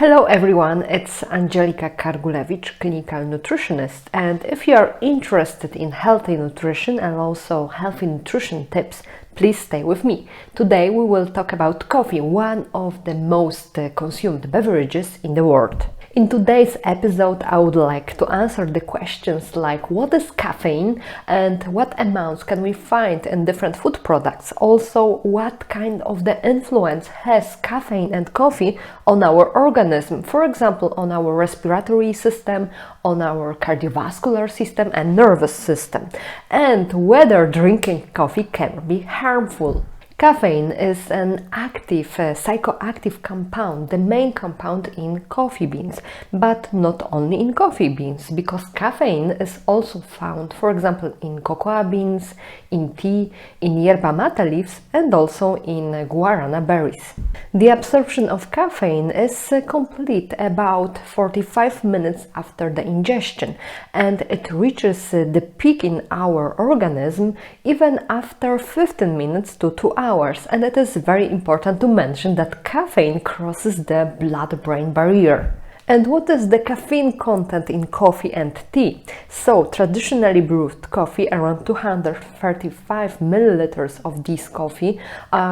Hello everyone, it's Angelika Kargulewicz, clinical nutritionist, and if you are interested in healthy nutrition and also healthy nutrition tips, please stay with me. Today we will talk about coffee, one of the most consumed beverages in the world. In today's episode, I would like to answer the questions like what is caffeine and what amounts can we find in different food products. Also, what kind of the influence has caffeine and coffee on our organism, for example, on our respiratory system, on our cardiovascular system and nervous system, and whether drinking coffee can be harmful. Caffeine is an active, psychoactive compound, the main compound in coffee beans, but not only in coffee beans, because caffeine is also found, for example, in cocoa beans, in tea, in yerba mate leaves, and also in guarana berries. The absorption of caffeine is complete about 45 minutes after the ingestion, and it reaches the peak in our organism even after 15 minutes to 2 hours. And it is very important to mention that caffeine crosses the blood-brain barrier. And what is the caffeine content in coffee and tea? So, traditionally brewed coffee, around 235 milliliters of this coffee,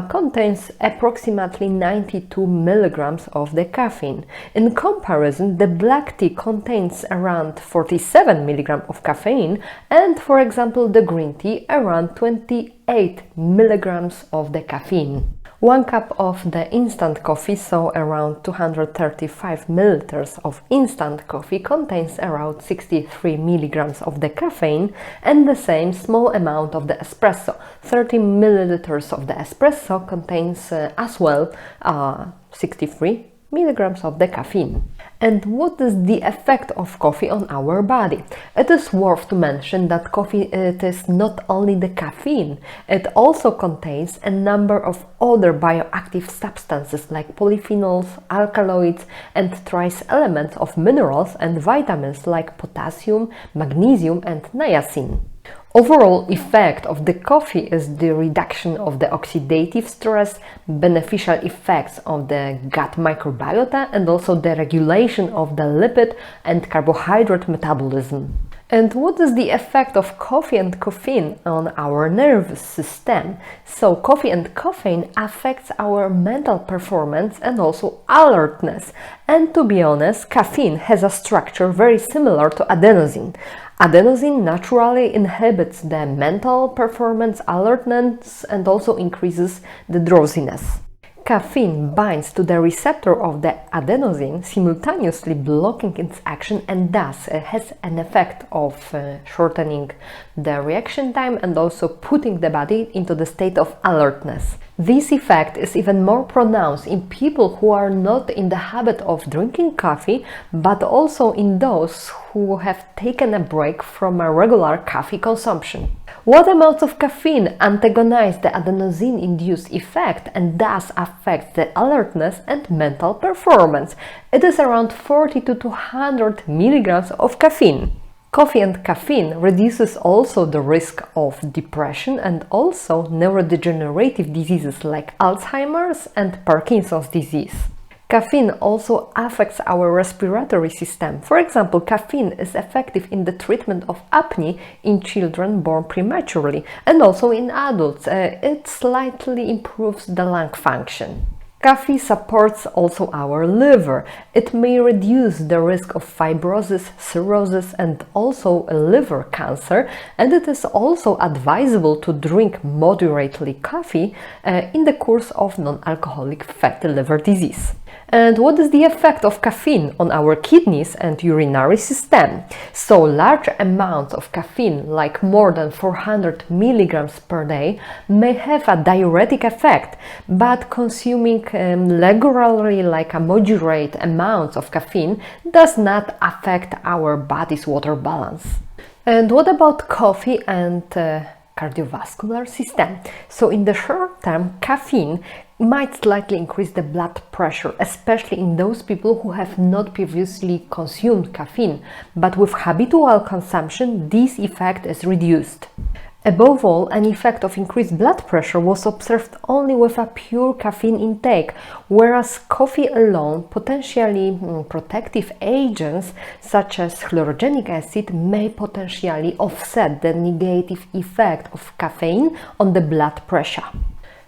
contains approximately 92 milligrams of the caffeine. In comparison, the black tea contains around 47 milligrams of caffeine, and for example, the green tea around 28 milligrams of the caffeine. 1 cup of the instant coffee, so around 235 milliliters of instant coffee, contains around 63 milligrams of the caffeine, and the same small amount of the espresso. 30 milliliters of the espresso contains as well 63 milligrams of the caffeine. And what is the effect of coffee on our body? It is worth to mention that coffee, it is not only the caffeine, it also contains a number of other bioactive substances like polyphenols, alkaloids, and trace elements of minerals and vitamins like potassium, magnesium, and niacin. Overall effect of the coffee is the reduction of the oxidative stress, beneficial effects of the gut microbiota, and also the regulation of the lipid and carbohydrate metabolism. And what is the effect of coffee and caffeine on our nervous system? So, coffee and caffeine affects our mental performance and also alertness. And to be honest, caffeine has a structure very similar to adenosine. Adenosine naturally inhibits the mental performance, alertness, and also increases the drowsiness. Caffeine binds to the receptor of the adenosine, simultaneously blocking its action, and thus has an effect of shortening the reaction time and also putting the body into the state of alertness. This effect is even more pronounced in people who are not in the habit of drinking coffee, but also in those who have taken a break from a regular coffee consumption. What amounts of caffeine antagonize the adenosine-induced effect and thus affect the alertness and mental performance? It is around 40 to 200 milligrams of caffeine. Coffee and caffeine reduces also the risk of depression and also neurodegenerative diseases like Alzheimer's and Parkinson's disease. Caffeine also affects our respiratory system. For example, caffeine is effective in the treatment of apnea in children born prematurely and also in adults. It slightly improves the lung function. Coffee supports also our liver. It may reduce the risk of fibrosis, cirrhosis, and also liver cancer, and it is also advisable to drink moderately coffee in the course of non-alcoholic fatty liver disease. And what is the effect of caffeine on our kidneys and urinary system? So, large amounts of caffeine, like more than 400 milligrams per day, may have a diuretic effect, but consuming regularly, like a moderate amounts of caffeine, does not affect our body's water balance. And what about coffee and cardiovascular system? So, in the short term, caffeine might slightly increase the blood pressure, especially in those people who have not previously consumed caffeine, but with habitual consumption, this effect is reduced. Above all, an effect of increased blood pressure was observed only with a pure caffeine intake, whereas coffee alone, potentially protective agents such as hyaluronic acid may potentially offset the negative effect of caffeine on the blood pressure.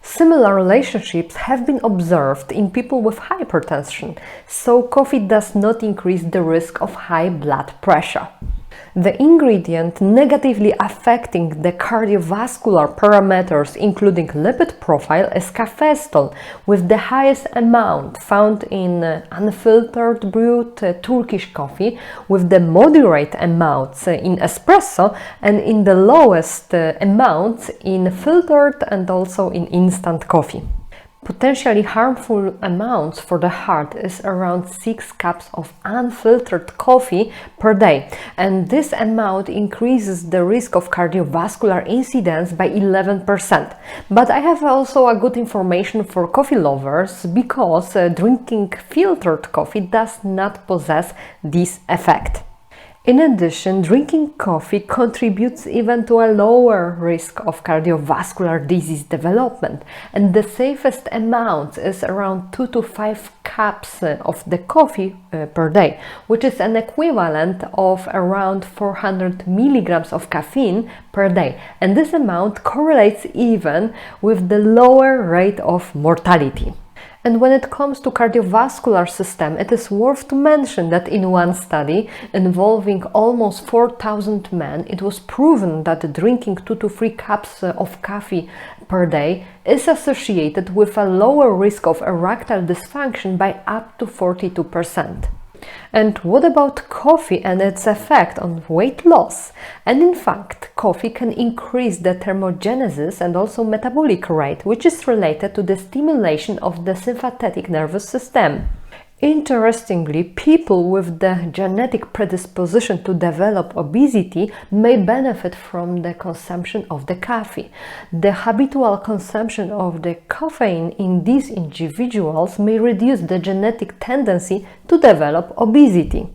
Similar relationships have been observed in people with hypertension, so coffee does not increase the risk of high blood pressure. The ingredient negatively affecting the cardiovascular parameters, including lipid profile, is caffeine, with the highest amount found in unfiltered brewed Turkish coffee, with the moderate amounts in espresso, and in the lowest amounts in filtered and also in instant coffee. Potentially harmful amounts for the heart is around 6 cups of unfiltered coffee per day, and this amount increases the risk of cardiovascular incidents by 11%. But I have also a good information for coffee lovers, because drinking filtered coffee does not possess this effect. In addition, drinking coffee contributes even to a lower risk of cardiovascular disease development, and the safest amount is around 2 to 5 cups of the coffee per day, which is an equivalent of around 400 milligrams of caffeine per day, and this amount correlates even with the lower rate of mortality. And when it comes to cardiovascular system, it is worth to mention that in one study involving almost 4,000 men, it was proven that drinking 2 to 3 cups of coffee per day is associated with a lower risk of erectile dysfunction by up to 42%. And what about coffee and its effect on weight loss? And in fact, coffee can increase the thermogenesis and also metabolic rate, which is related to the stimulation of the sympathetic nervous system. Interestingly, people with the genetic predisposition to develop obesity may benefit from the consumption of the coffee. The habitual consumption of the caffeine in these individuals may reduce the genetic tendency to develop obesity.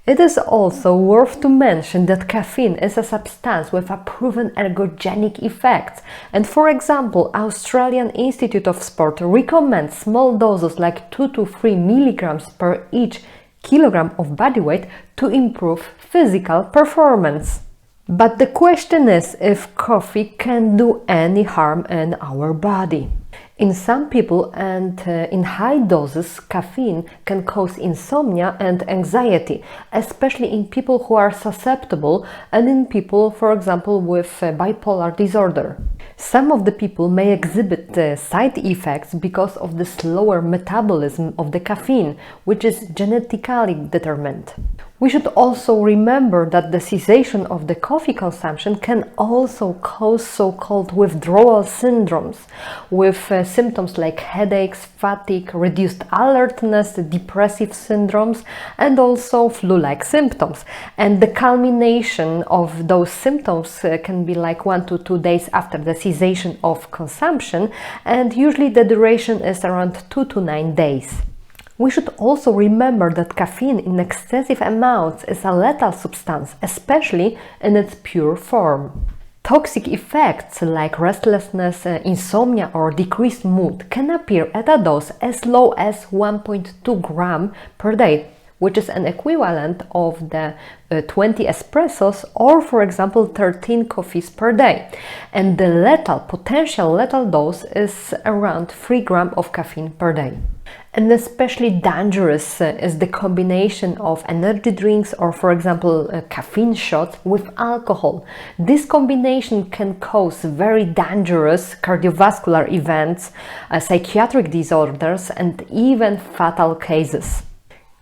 It is also worth to mention that caffeine is a substance with a proven ergogenic effects, and for example, Australian Institute of Sport recommends small doses like 2 to 3 milligrams per each kilogram of body weight to improve physical performance. But the question is if coffee can do any harm in our body. In some people and in high doses, caffeine can cause insomnia and anxiety, especially in people who are susceptible and in people, for example, with bipolar disorder. Some of the people may exhibit side effects because of the slower metabolism of the caffeine, which is genetically determined. We should also remember that the cessation of the coffee consumption can also cause so-called withdrawal syndromes, with symptoms like headaches, fatigue, reduced alertness, depressive syndromes, and also flu-like symptoms. And the culmination of those symptoms can be like 1 to 2 days after the cessation of consumption, and usually the duration is around 2 to 9 days. We should also remember that caffeine in excessive amounts is a lethal substance, especially in its pure form. Toxic effects like restlessness, insomnia, or decreased mood can appear at a dose as low as 1.2 grams per day, which is an equivalent of the 20 espressos or, for example, 13 coffees per day. And the potential lethal dose is around 3 grams of caffeine per day. And especially dangerous is the combination of energy drinks or, for example, caffeine shots with alcohol. This combination can cause very dangerous cardiovascular events, psychiatric disorders, and even fatal cases.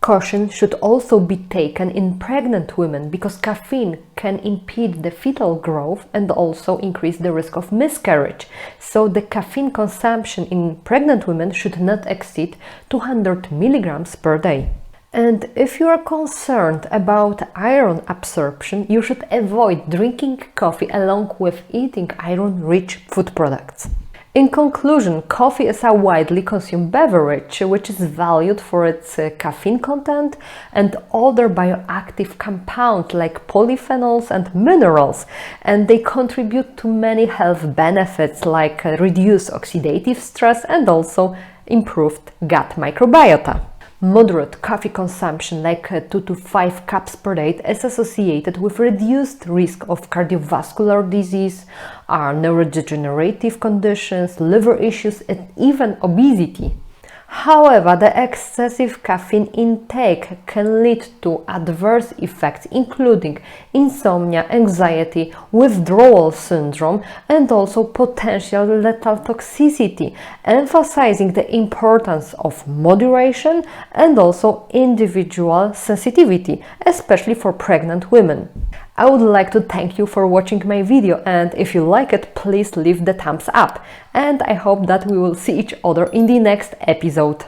Caution should also be taken in pregnant women because caffeine can impede the fetal growth and also increase the risk of miscarriage. So the caffeine consumption in pregnant women should not exceed 200 milligrams per day. And if you are concerned about iron absorption, you should avoid drinking coffee along with eating iron-rich food products. In conclusion, coffee is a widely consumed beverage which is valued for its caffeine content and other bioactive compounds like polyphenols and minerals, and they contribute to many health benefits like reduced oxidative stress and also improved gut microbiota. Moderate coffee consumption, like 2 to 5 cups per day, is associated with reduced risk of cardiovascular disease, neurodegenerative conditions, liver issues, and even obesity. However, the excessive caffeine intake can lead to adverse effects including insomnia, anxiety, withdrawal syndrome, and also potential lethal toxicity, emphasizing the importance of moderation and also individual sensitivity, especially for pregnant women. I would like to thank you for watching my video, and if you like it, please leave the thumbs up, and I hope that we will see each other in the next episode.